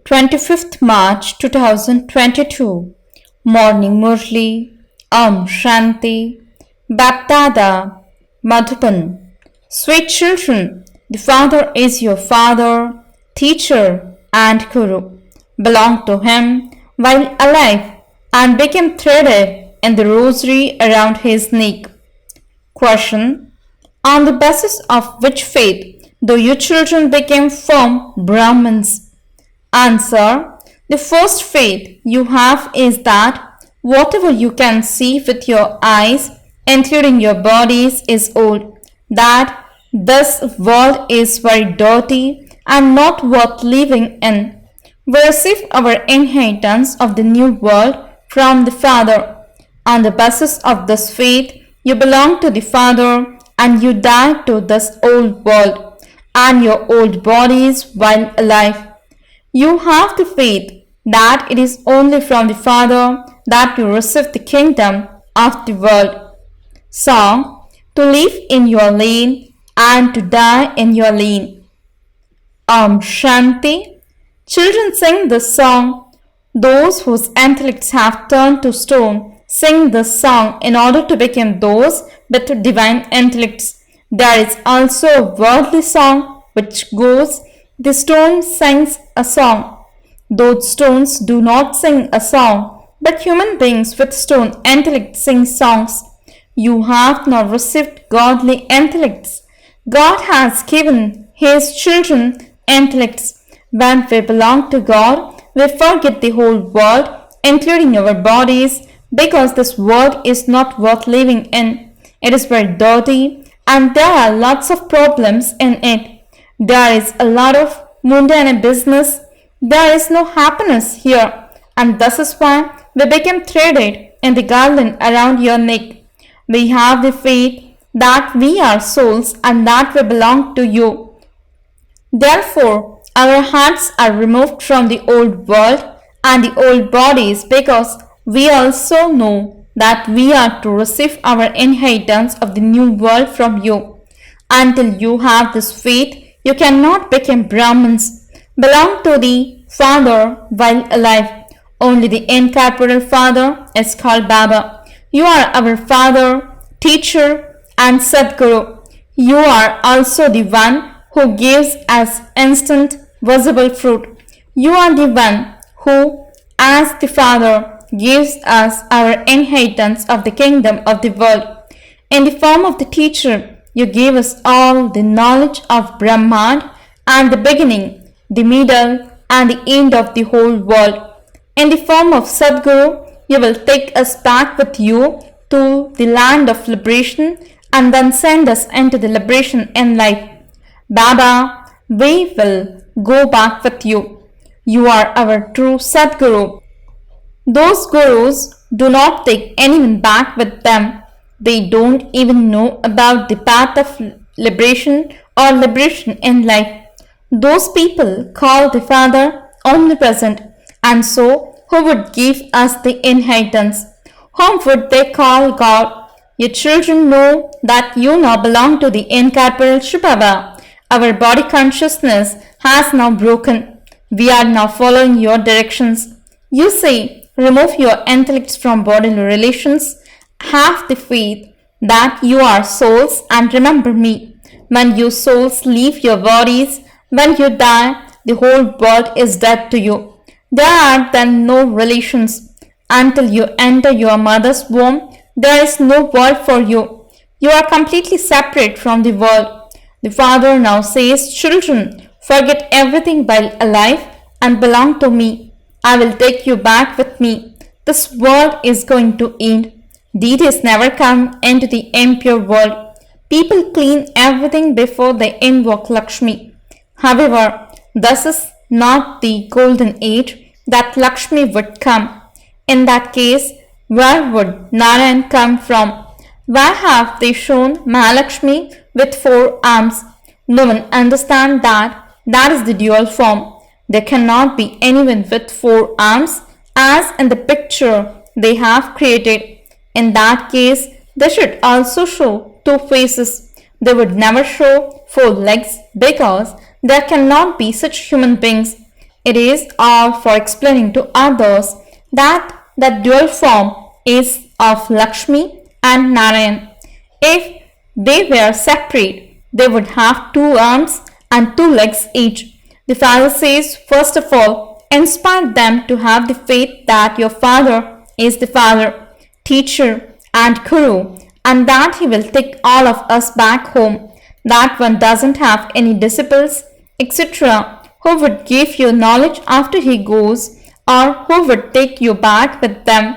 25th March 2022 Morning Murli Shanti BapDada Madhuban. Sweet children, the Father is your Father, Teacher and Guru. Belong to Him while alive and became threaded in the rosary around His neck. Question: on the basis of which faith do you children became firm Brahmins? Answer: the first faith you have is that whatever you can see with your eyes, including your bodies, is old, that this world is very dirty and not worth living in. We receive our inheritance of the new world from the Father. On the basis of this faith, you belong to the Father and you die to this old world and your old bodies while alive. You have the faith that it is only from the Father that you receive the kingdom of the world. Song: to live in your lane and to die in your lane. Shanti. Children sing this song. Those whose intellects have turned to stone sing this song in order to become those with divine intellects. There is also a worldly song which goes: the stone sings a song. Those stones do not sing a song, but human beings with stone intellect sing songs. You have not received godly intellects. God has given His children intellects. When we belong to God, we forget the whole world, including our bodies, because this world is not worth living in. It is very dirty and there are lots of problems in it. There is a lot of mundane business. There is no happiness here, and this is why we became threaded in the garland around your neck. We have the faith that we are souls and that we belong to you. Therefore, our hearts are removed from the old world and the old bodies, because we also know that we are to receive our inheritance of the new world from you. Until you have this faith, you cannot become Brahmins. Belong to the Father while alive. Only the incorporeal Father is called Baba. You are our Father, Teacher and Sadguru. You are also the one who gives us instant visible fruit. You are the one who, as the Father, gives us our inheritance of the kingdom of the world. In the form of the Teacher, you gave us all the knowledge of Brahman and the beginning, the middle and the end of the whole world. In the form of Sadguru, you will take us back with you to the land of liberation and then send us into the liberation in life. Baba, we will go back with you. You are our true Sadguru. Those gurus do not take anyone back with them. They don't even know about the path of liberation or liberation in life. Those people call the Father omnipresent, and so who would give us the inheritance? Whom would they call God? Your children know that you now belong to the incorporeal shivbaba. Our body consciousness has now broken. We are now following your directions. You say, remove your intellects from bodily relations. Have the faith that you are souls and remember me. When you souls leave your bodies, when you die, the whole world is dead to you. There are then no relations. Until you enter your mother's womb, there is no world for you. You are completely separate from the world. The Father now says, children, forget everything while alive and belong to me. I will take you back with me. This world is going to end. Deities never come into the impure world. People clean everything before they invoke Lakshmi. However, this is not the golden age that Lakshmi would come. In that case, where would Narayan come from? Why have they shown Mahalakshmi with 4 arms? No one understands that. That is the dual form. There cannot be anyone with 4 arms, as in the picture they have created. In that case, they should also show 2 faces. They would never show 4 legs, because there cannot be such human beings. It is all for explaining to others that the dual form is of Lakshmi and Narayan. If they were separate, they would have 2 arms and 2 legs each. The father says, first of all, inspire them to have the faith that your father is the father, teacher and guru, and that he will take all of us back home, that one doesn't have any disciples, etc., who would give you knowledge after he goes, or who would take you back with them.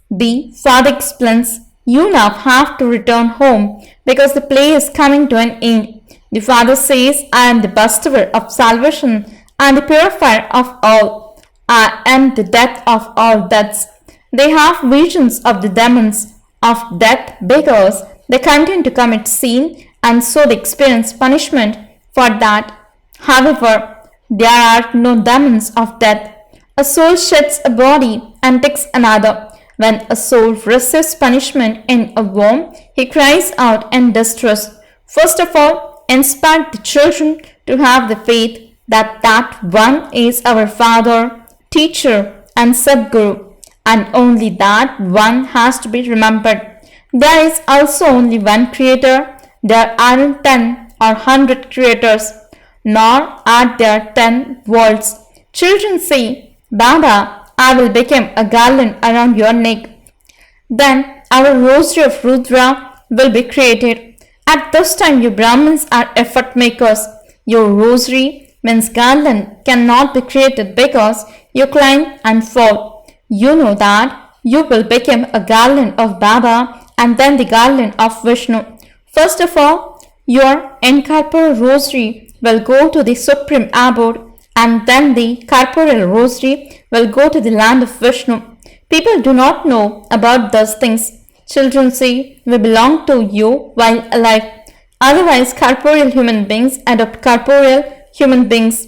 The father explains, you now have to return home because the play is coming to an end. The father says, I am the bestower of salvation and the purifier of all. I am the death of all deaths. They have visions of the demons of death because they continue to commit sin and so they experience punishment for that. However, there are no demons of death. A soul sheds a body and takes another. When a soul receives punishment in a womb, he cries out in distress. First of all, inspire the children to have the faith that that one is our father, teacher and Sadguru, and only that one has to be remembered. There is also only one creator. There aren't 10 or 100 creators, nor are there 10 worlds. Children say, Baba, I will become a garland around your neck. Then our rosary of Rudra will be created. At this time you Brahmins are effort makers. Your rosary means garland cannot be created because you climb and fall. You know that you will become a garland of Baba and then the garland of Vishnu. First of all, your incorporeal rosary will go to the supreme abode and then the corporeal rosary will go to the land of Vishnu. People do not know about those things. Children say, we belong to you while alive. Otherwise, corporeal human beings adopt corporeal human beings.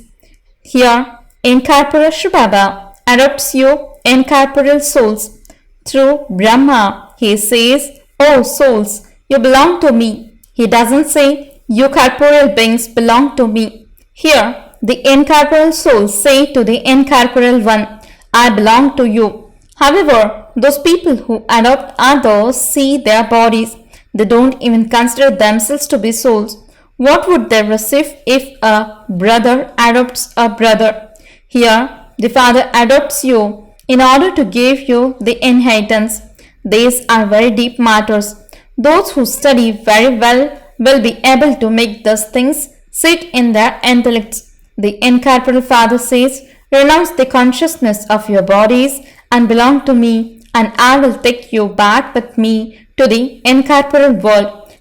Here, incorporeal shivbaba adopts you incorporeal souls. Through Brahma, he says, oh souls, you belong to me. He doesn't say, you corporeal beings belong to me. Here, the incorporeal souls say to the incorporeal one, I belong to you. However, those people who adopt others see their bodies. They don't even consider themselves to be souls. What would they receive if a brother adopts a brother? Here, the father adopts you in order to give you the inheritance. These are very deep matters. Those who study very well will be able to make those things sit in their intellects. The incorporeal father says, renounce the consciousness of your bodies and belong to me, and I will take you back with me to the incorporeal world.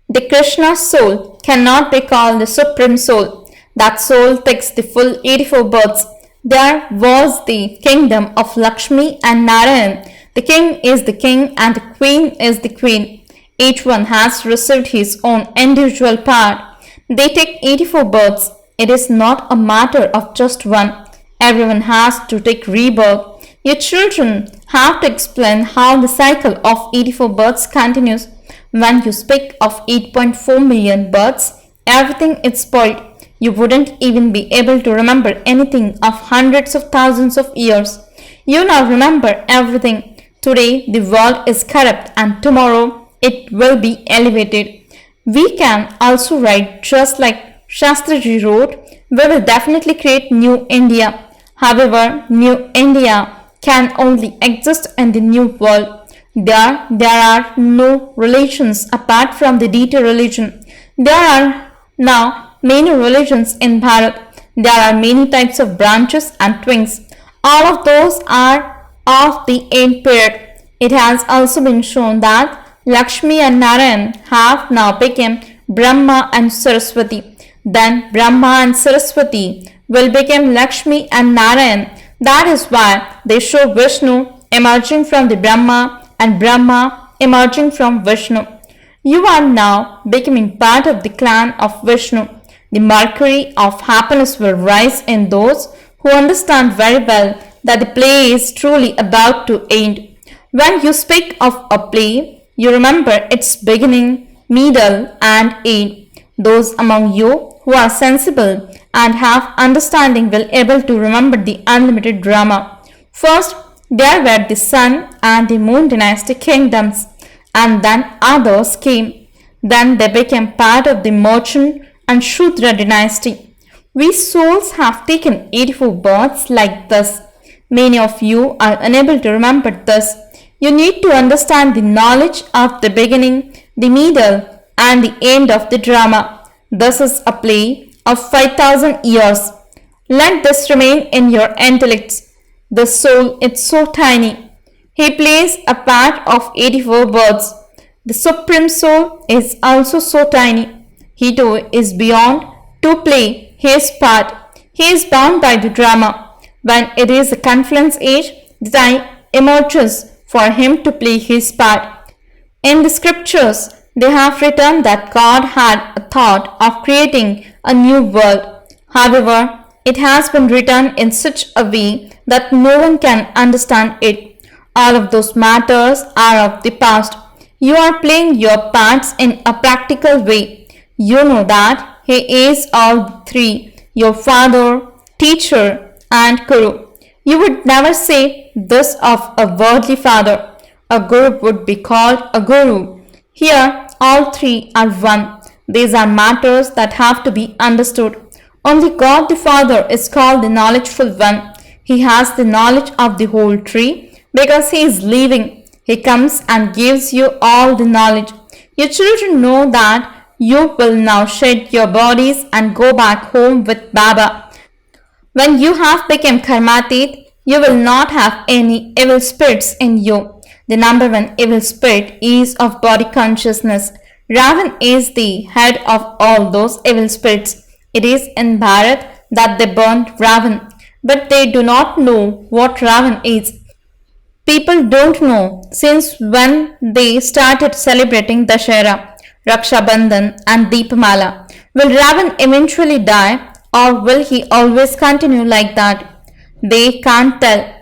The Krishna soul cannot be called the supreme soul. That soul takes the full 84 births. There was the kingdom of Lakshmi and Narayan. The king is the king and the queen is the queen. Each one has received his own individual part. They take 84 births. It is not a matter of just one. Everyone has to take rebirth. Your children have to explain how the cycle of 84 births continues. When you speak of 8.4 million births, everything is spoiled. You wouldn't even be able to remember anything of hundreds of thousands of years. You now remember everything. Today the world is corrupt and tomorrow it will be elevated. We can also write just like Shastriji wrote, we will definitely create New India. However, New India can only exist in the New World. There are no religions apart from the deity religion. There are now many religions in Bharat. There are many types of branches and twins. All of those are of the end period. It has also been shown that Lakshmi and Narayan have now become Brahma and Saraswati. Then Brahma and Saraswati will become Lakshmi and Narayan. That is why they show Vishnu emerging from the Brahma and Brahma emerging from Vishnu. You are now becoming part of the clan of Vishnu. The mercury of happiness will rise in those who understand very well that the play is truly about to end. When you speak of a play, you remember its beginning, middle and end. Those among you who are sensible and have understanding will able to remember the unlimited drama. First, there were the sun and the moon dynasty kingdoms, and then others came. Then they became part of the merchant and Shudra dynasty. We souls have taken 84 births like this. Many of you are unable to remember this. You need to understand the knowledge of the beginning, the middle, and the end of the drama. This is a play of 5,000 years. Let this remain in your intellects. The soul is so tiny. He plays a part of 84 birds. The Supreme Soul is also so tiny. He too is beyond to play his part. He is bound by the drama. When it is a confluence age, the time emerges for him to play his part. In the scriptures, they have written that God had a thought of creating a new world. However, it has been written in such a way that no one can understand it. All of those matters are of the past. You are playing your parts in a practical way. You know that He is all three, your father, teacher, and guru. You would never say this of a worldly father. A guru would be called a guru. Here, all three are one. These are matters that have to be understood. Only God the Father is called the knowledgeful one. He has the knowledge of the whole tree because He is living. He comes and gives you all the knowledge. Your children know that you will now shed your bodies and go back home with Baba. When you have become karmatit, you will not have any evil spirits in you. The number one evil spirit is of body consciousness. Ravan is the head of all those evil spirits. It is in Bharat that they burned Ravan, but they do not know what Ravan is. People don't know since when they started celebrating Dashera, Raksha Bandhan and Deepamala. Will Ravan eventually die or will he always continue like that? They can't tell.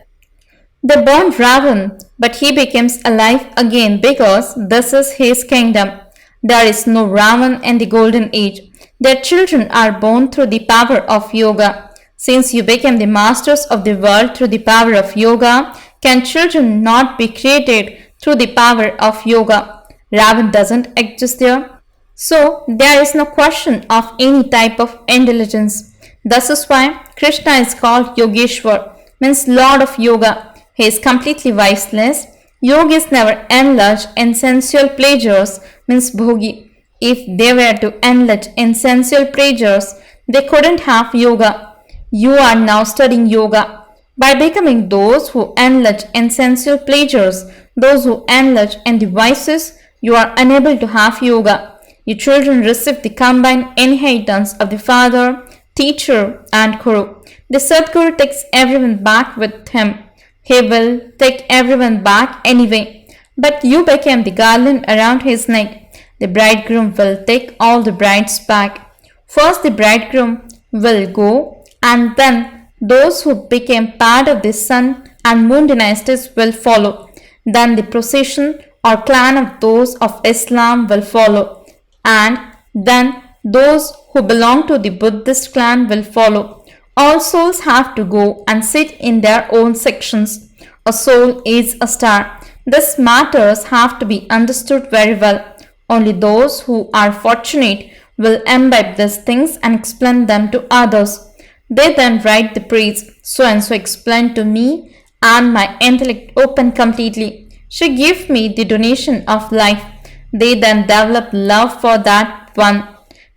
They burned Ravan, but he becomes alive again because this is his kingdom. There is no Ravan in the golden age. Their children are born through the power of yoga. Since you became the masters of the world through the power of yoga, can children not be created through the power of yoga? Ravan doesn't exist there. So there is no question of any type of intelligence. This is why Krishna is called Yogeshwar, means Lord of Yoga. He is completely viceless. Yogis never indulge in sensual pleasures, means bhogi. If they were to indulge in sensual pleasures, they couldn't have yoga. You are now studying yoga. By becoming those who indulge in sensual pleasures, those who indulge in the vices, you are unable to have yoga. Your children receive the combined inheritance of the father, teacher, and guru. The Sadguru takes everyone back with him. He will take everyone back anyway. But you became the garland around his neck. The bridegroom will take all the brides back. First the bridegroom will go, and then those who became part of the sun and moon dynasties will follow. Then the procession or clan of those of Islam will follow. And then those who belong to the Buddhist clan will follow. All souls have to go and sit in their own sections. A soul is a star. These matters have to be understood very well. Only those who are fortunate will imbibe these things and explain them to others. They then write the praise. So and so explained to me, and my intellect opened completely. She gave me the donation of life. They then develop love for that one.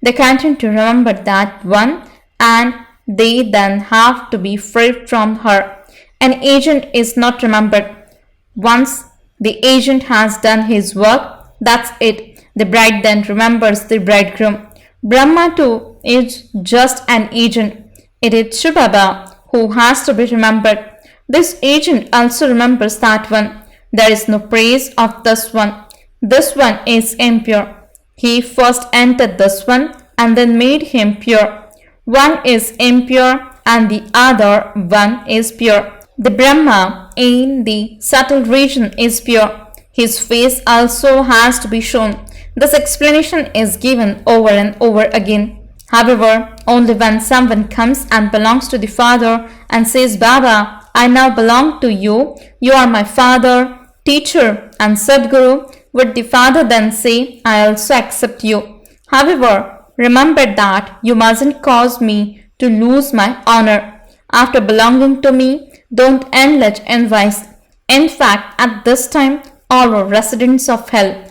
They continue to remember that one, and they then have to be freed from her. An agent is not remembered. Once the agent has done his work, that's it. The bride then remembers the bridegroom. Brahma too is just an agent. It is shivbaba who has to be remembered. This agent also remembers that one. There is no praise of this one. This one is impure. He first entered this one and then made him pure. One is impure and the other one is pure. The Brahma in the subtle region is pure. His face also has to be shown. This explanation is given over and over again. However, only when someone comes and belongs to the Father and says, Baba, I now belong to you, you are my Father, teacher and Sadguru, would the Father then say, I also accept you. However, remember that you mustn't cause me to lose my honor. After belonging to me, don't enlarge in vice. In fact, at this time, all are residents of hell.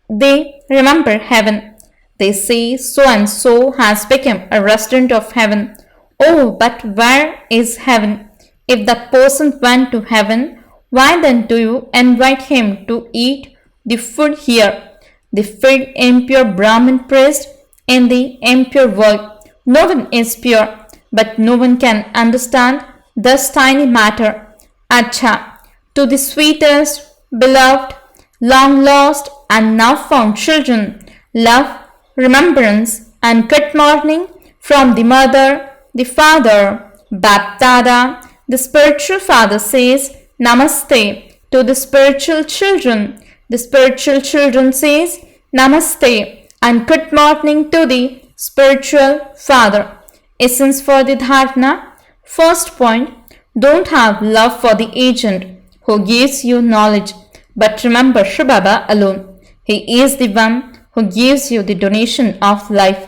They remember heaven. They say so and so has become a resident of heaven. Oh, but where is heaven? If that person went to heaven, why then do you invite him to eat the food here? The feed impure Brahmin priest in the impure world. No one is pure, but no one can understand this tiny matter. Acha, to the sweetest, beloved, long lost and now found children, love, remembrance and good morning from the mother, the father, BapDada. The spiritual father says Namaste to the spiritual children. The spiritual children says Namaste and good morning to the spiritual father. Essence for the dharana. First point, don't have love for the agent who gives you knowledge, but remember shivbaba alone. He is the one who gives you the donation of life.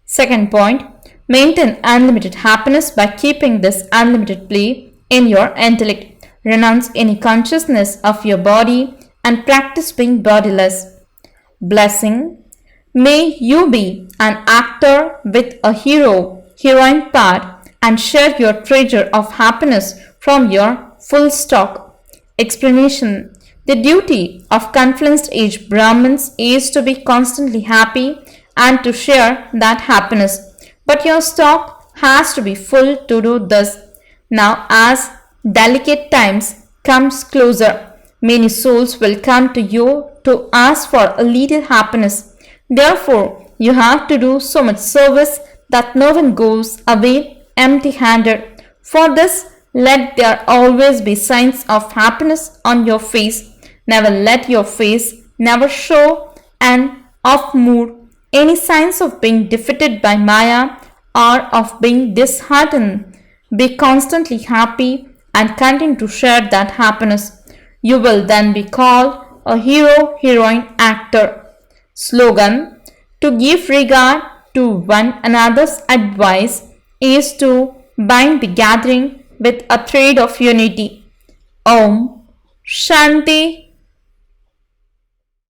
Second point, maintain unlimited happiness by keeping this unlimited play in your intellect. Renounce any consciousness of your body and practice being bodiless. Blessing. May you be an actor with a heroine part and share your treasure of happiness from your full stock. Explanation. The duty of confluenced age Brahmins is to be constantly happy and to share that happiness. But your stock has to be full to do this. Now, as delicate times comes closer, many souls will come to you to ask for a little happiness. Therefore, you have to do so much service that no one goes away empty-handed. For this, let there always be signs of happiness on your face. Never let your face never show an off mood, any signs of being defeated by Maya or of being disheartened. Be constantly happy and continue to share that happiness. You will then be called a heroine actor. Slogan. To give regard to one another's advice is to bind the gathering with a thread of unity. Om Shanti